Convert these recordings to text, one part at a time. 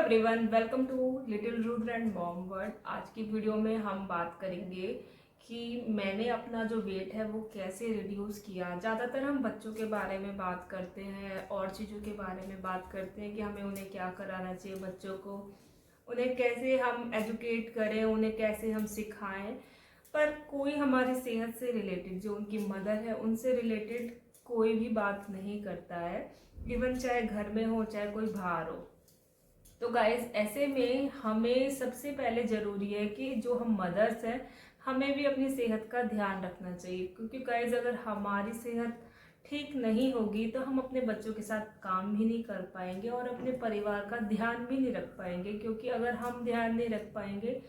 Everyone, welcome to little Rudra and mom world. आज की video में हम बात करेंगे कि मैंने अपना जो वेट है वो कैसे रिड्यूस किया। ज़्यादातर हम बच्चों के बारे में बात करते हैं और चीज़ों के बारे में बात करते हैं कि हमें उन्हें क्या कराना चाहिए, बच्चों को उन्हें कैसे हम एजुकेट करें, उन्हें कैसे हम सिखाएं। पर कोई हमारी सेहत से रिलेटेड, जो उनकी मदर है उनसे रिलेटेड कोई भी बात नहीं करता है, इवन चाहे घर में हो चाहे कोई बाहर हो। तो गाइज ऐसे में हमें सबसे पहले ज़रूरी है कि जो हम मदर्स हैं हमें भी अपनी सेहत का ध्यान रखना चाहिए, क्योंकि गाइज अगर हमारी सेहत ठीक नहीं होगी तो हम अपने बच्चों के साथ काम भी नहीं कर पाएंगे और अपने परिवार का ध्यान भी नहीं रख पाएंगे। क्योंकि अगर हम ध्यान नहीं रख पाएंगे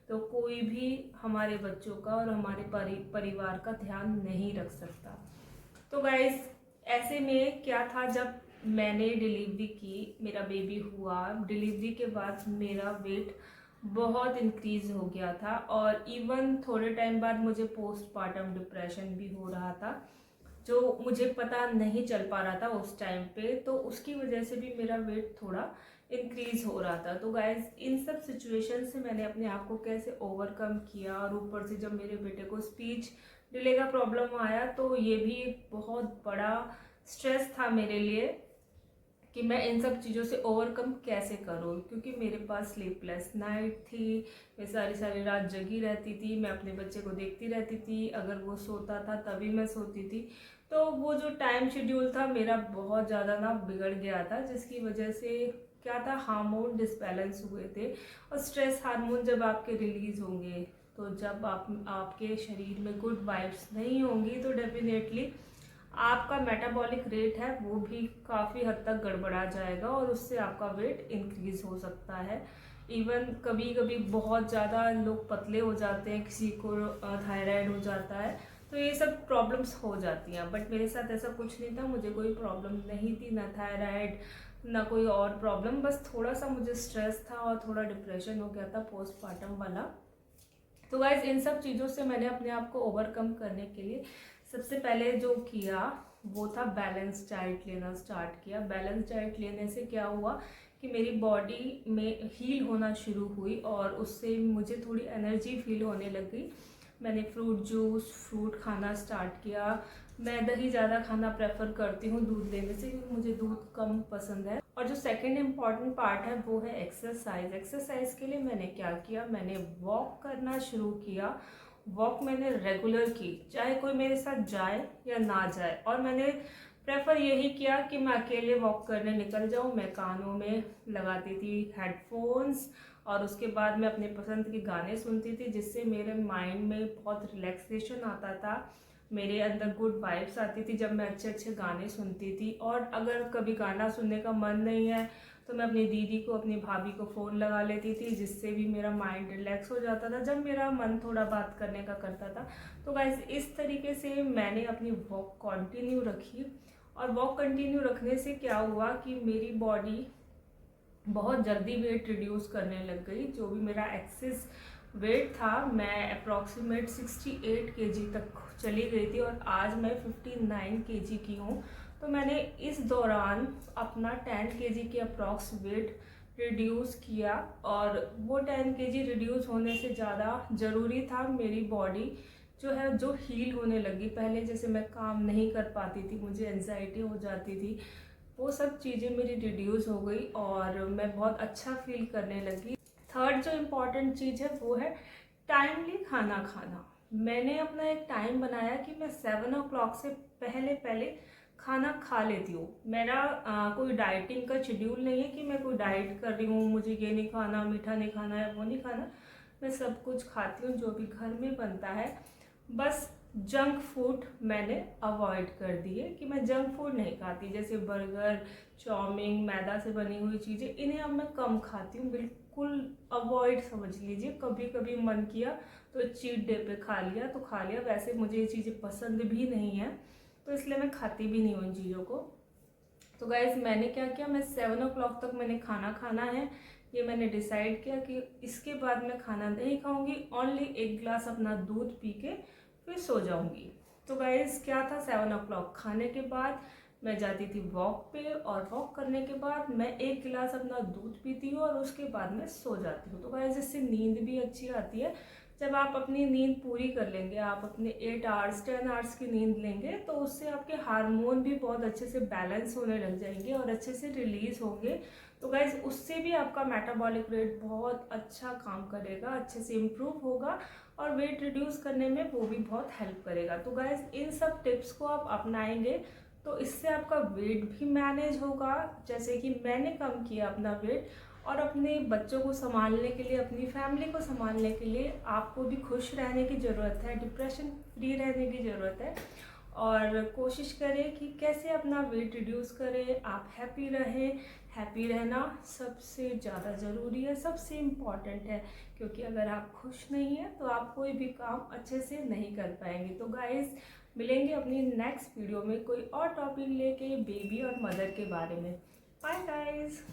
तो कोई भी हमारे बच्चों का और हमारे परिवार का ध्यान नहीं रख सकता। तो गाइज ऐसे में क्या था, जब मैंने डिलीवरी की, मेरा बेबी हुआ, डिलीवरी के बाद मेरा वेट बहुत इंक्रीज हो गया था और इवन थोड़े टाइम बाद मुझे पोस्टपार्टम डिप्रेशन भी हो रहा था, जो मुझे पता नहीं चल पा रहा था उस टाइम पे। तो उसकी वजह से भी मेरा वेट थोड़ा इंक्रीज हो रहा था। तो गाइज इन सब सिचुएशन से मैंने अपने आप को कैसे ओवरकम किया, और ऊपर से जब मेरे बेटे को स्पीच डिले का प्रॉब्लम आया तो ये भी एक बहुत बड़ा स्ट्रेस था मेरे लिए कि मैं इन सब चीज़ों से ओवरकम कैसे करूँ। क्योंकि मेरे पास स्लीपलेस नाइट थी, मैं सारी सारी रात जगी रहती थी, मैं अपने बच्चे को देखती रहती थी, अगर वो सोता था तभी मैं सोती थी। तो वो जो टाइम शेड्यूल था मेरा बहुत ज़्यादा ना बिगड़ गया था, जिसकी वजह से क्या था, हार्मोन डिसबैलेंस हुए थे। और स्ट्रेस हार्मोन जब आपके रिलीज होंगे, तो जब आपके शरीर में गुड वाइब्स नहीं होंगी तो डेफिनेटली आपका मेटाबॉलिक रेट है वो भी काफ़ी हद तक गड़बड़ा जाएगा और उससे आपका वेट इंक्रीज हो सकता है। इवन कभी कभी बहुत ज़्यादा लोग पतले हो जाते हैं, किसी को थायराइड हो जाता है, तो ये सब प्रॉब्लम्स हो जाती हैं। बट मेरे साथ ऐसा कुछ नहीं था, मुझे कोई प्रॉब्लम नहीं थी, ना थायराइड ना कोई और प्रॉब्लम, बस थोड़ा सा मुझे स्ट्रेस था और थोड़ा डिप्रेशन हो गया था पोस्टपार्टम वाला। तो गाइज इन सब चीज़ों से मैंने अपने आप को ओवरकम करने के लिए सबसे पहले जो किया वो था बैलेंस डाइट लेना स्टार्ट किया। बैलेंस डाइट लेने से क्या हुआ कि मेरी बॉडी में हील होना शुरू हुई और उससे मुझे थोड़ी एनर्जी फील होने लगी। मैंने फ्रूट जूस, फ्रूट खाना स्टार्ट किया। मैं दही ज़्यादा खाना प्रेफर करती हूँ दूध लेने से, क्योंकि मुझे दूध कम पसंद है। और जो सेकंड इम्पॉर्टेंट पार्ट है वो है एक्सरसाइज। एक्सरसाइज के लिए मैंने क्या किया, मैंने वॉक करना शुरू किया। वॉक मैंने रेगुलर की, चाहे कोई मेरे साथ जाए या ना जाए, और मैंने प्रेफर यही किया कि मैं अकेले वॉक करने निकल जाऊँ। मैं कानों में लगाती थी हेडफोन्स और उसके बाद मैं अपने पसंद के गाने सुनती थी, जिससे मेरे माइंड में बहुत रिलैक्सेशन आता था, मेरे अंदर गुड वाइब्स आती थी जब मैं अच्छे अच्छे गाने सुनती थी। और अगर कभी गाना सुनने का मन नहीं है तो मैं अपनी दीदी को, अपनी भाभी को फ़ोन लगा लेती थी, जिससे भी मेरा माइंड रिलैक्स हो जाता था जब मेरा मन थोड़ा बात करने का करता था। तो गाइस इस तरीके से मैंने अपनी वॉक कंटिन्यू रखी। और वॉक कंटिन्यू रखने से क्या हुआ कि मेरी बॉडी बहुत जल्दी वेट रिड्यूस करने लग गई। जो भी मेरा एक्सेस वेट था, मैं अप्रॉक्सीमेट 68 केजी तक चली गई थी और आज मैं 59 केजी की हूँ। तो मैंने इस दौरान अपना 10 केजी के अप्रॉक्स वेट रिड्यूस किया, और वो 10 केजी रिड्यूस होने से ज़्यादा ज़रूरी था मेरी बॉडी जो है जो हील होने लगी। पहले जैसे मैं काम नहीं कर पाती थी, मुझे एंजाइटी हो जाती थी, वो सब चीज़ें मेरी रिड्यूस हो गई और मैं बहुत अच्छा फील करने लगी। थर्ड जो इम्पॉर्टेंट चीज़ है वो है टाइमली खाना खाना। मैंने अपना एक टाइम बनाया कि मैं 7 o'clock से पहले पहले खाना खा लेती हूँ। मेरा कोई डाइटिंग का शेड्यूल नहीं है कि मैं कोई डाइट कर रही हूँ, मुझे ये नहीं खाना, मीठा नहीं खाना है, वो नहीं खाना। मैं सब कुछ खाती हूँ जो भी घर में बनता है। बस जंक फूड मैंने अवॉइड कर दिए कि मैं जंक फूड नहीं खाती, जैसे बर्गर, चाउमीन, मैदा से बनी हुई चीज़ें, इन्हें अब मैं कम खाती हूँ, बिल्कुल अवॉइड समझ लीजिए। कभी कभी मन किया तो चीट डे पे खा लिया तो खा लिया, वैसे मुझे ये चीज़ें पसंद भी नहीं है तो इसलिए मैं खाती भी नहीं हूँ इन चीज़ों को। तो गाइज मैंने क्या किया, मैं 7 o'clock तक मैंने खाना खाना है, ये मैंने डिसाइड किया कि इसके बाद मैं खाना नहीं खाऊंगी, ओनली 1 गिलास अपना दूध पी के फिर सो जाऊंगी। तो गाइज क्या था, 7 o'clock खाने के बाद मैं जाती थी वॉक पे और वॉक करने के बाद मैं 1 गिलास अपना दूध पीती हूँ और उसके बाद मैं सो जाती हूँ। तो गाइस इससे नींद भी अच्छी आती है। जब आप अपनी नींद पूरी कर लेंगे, आप अपने 8 आवर्स 10 आवर्स की नींद लेंगे, तो उससे आपके हार्मोन भी बहुत अच्छे से बैलेंस होने लग जाएंगे और अच्छे से रिलीज होंगे। तो गाइज उससे भी आपका मेटाबॉलिक रेट बहुत अच्छा काम करेगा, अच्छे से इम्प्रूव होगा और वेट रिड्यूस करने में वो भी बहुत हेल्प करेगा। तो गाइज इन सब टिप्स को आप अपनाएंगे तो इससे आपका वेट भी मैनेज होगा। जैसे कि मैंने कम किया अपना वेट, और अपने बच्चों को संभालने के लिए, अपनी फैमिली को संभालने के लिए आपको भी खुश रहने की ज़रूरत है, डिप्रेशन फ्री रहने की ज़रूरत है। और कोशिश करें कि कैसे अपना वेट रिड्यूस करें, आप हैप्पी रहें। हैप्पी रहना सबसे ज़्यादा ज़रूरी है, सबसे इम्पॉर्टेंट है, क्योंकि अगर आप खुश नहीं हैं तो आप कोई भी काम अच्छे से नहीं कर पाएंगे। तो गाइस मिलेंगे अपनी नेक्स्ट वीडियो में कोई और टॉपिक लेके, बेबी और मदर के बारे में। Bye guys.